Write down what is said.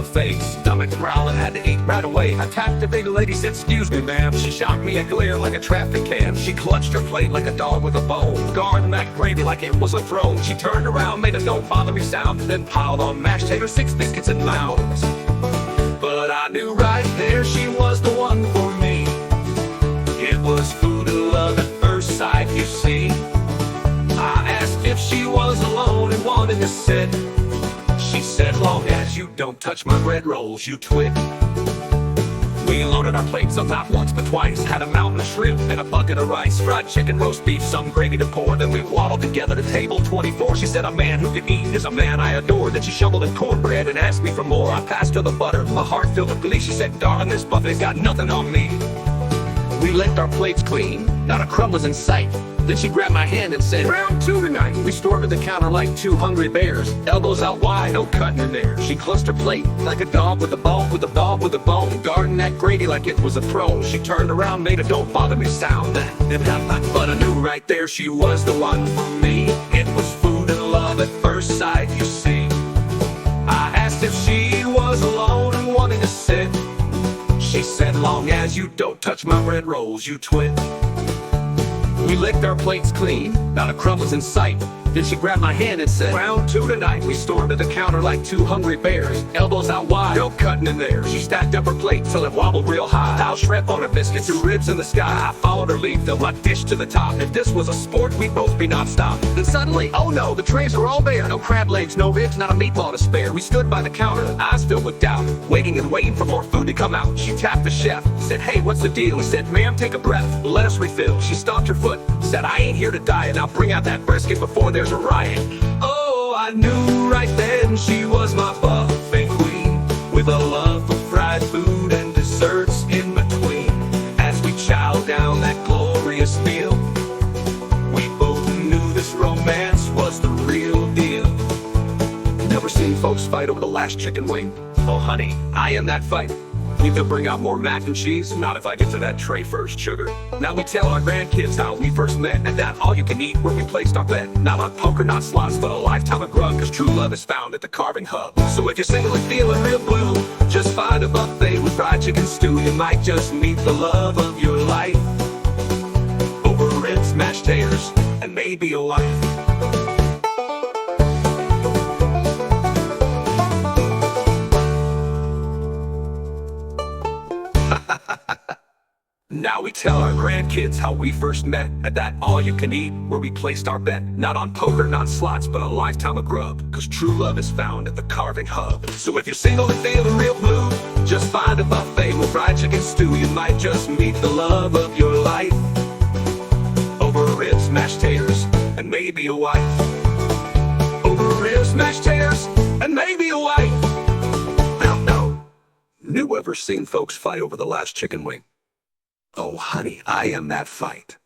buffet. Stomach growling, had to eat right away. I tapped the big lady, said, "Excuse me, ma'am." She shot me a glare like a traffic cam. She clutched her plate like a dog with a bone, guarding that gravy like it was a throne. She turned around, made a "don't bother me" sound, then piled on mashed taters, 6 biscuits, and mounds. But I knew right there she was the one for me. It was food and love at first sight, you see. I asked if she was alone and wanted to sit. She said, "Long as you don't touch my bread rolls, you twit." We loaded our plates up not once but twice. Had a mountain of shrimp and a bucket of rice, fried chicken, roast beef, some gravy to pour. Then we waddled together to table 24. She said, "A man who can eat is a man I adore." Then she shoveled in cornbread and asked me for more. I passed her the butter, my heart filled with glee. She said, "Darling, this buffet's got nothing on me." We licked our plates clean, not a crumb was in sight. Then she grabbed my hand and said, "Round 2 tonight." We stormed to the counter like 2 hungry bears, elbows out wide, no cutting in there. She clutched her plate like a dog with a bone, with a dog with a bone, guarding that gravy like it was a throne. She turned around, made a "don't bother me" sound, but I knew right there she was the one for me. It was food and love at first sight, you see. I asked if she was alone and wanted to sit. She said, "Long as you don't touch my bread rolls, you twit." We licked our plates clean, not a crumb was in sight. Then she grabbed my hand and said, "Round 2 tonight." We stormed to the counter like 2 hungry bears, elbows out wide, no cutting in there. She stacked up her plate till it wobbled real high. Tile shrimp on her biscuits and ribs in the sky. I followed her lead, filled my dish to the top. If this was a sport, we'd both be non-stop. Then suddenly, oh no, the trays were all bare. No crab legs, no ribs, not a meatball to spare. We stood by the counter, eyes filled with doubt, waiting and waiting for more food to come out. She tapped the chef, said, "Hey, what's the deal?" He said, "Ma'am, take a breath, let us refill." She stomped her foot, said, "I ain't here to diet. Now bring out that brisket before there's a riot." Oh, I knew right then she was my buffet queen, with a love for fried food and desserts in between. As we chowed down that glorious meal, we both knew this romance was the real deal. Never seen folks fight over the last chicken wing. Oh honey, I am that fight. We could bring out more mac and cheese, not if I get to that tray first, sugar. Now we tell our grandkids how we first met, and that all you can eat where we placed our bet. Not on poker, not slots, but a lifetime of grub, 'cause true love is found at the Carving Hub. So if you're single and feeling real blue, just find a buffet with fried chicken stew. You might just meet the love of your life, over ribs, mashed taters, and maybe a wife. Now we tell our grandkids how we first met, at that all-you-can-eat where we placed our bet. Not on poker, not slots, but a lifetime of grub, 'cause true love is found at the Carving Hub. So if you're single and feeling real blue, just find a buffet with fried chicken stew. You might just meet the love of your life, over ribs, mashed taters, and maybe a wife. Over ribs, mashed taters, and maybe a wife. No. New ever seen folks fight over the last chicken wing? Oh honey, I am that fight.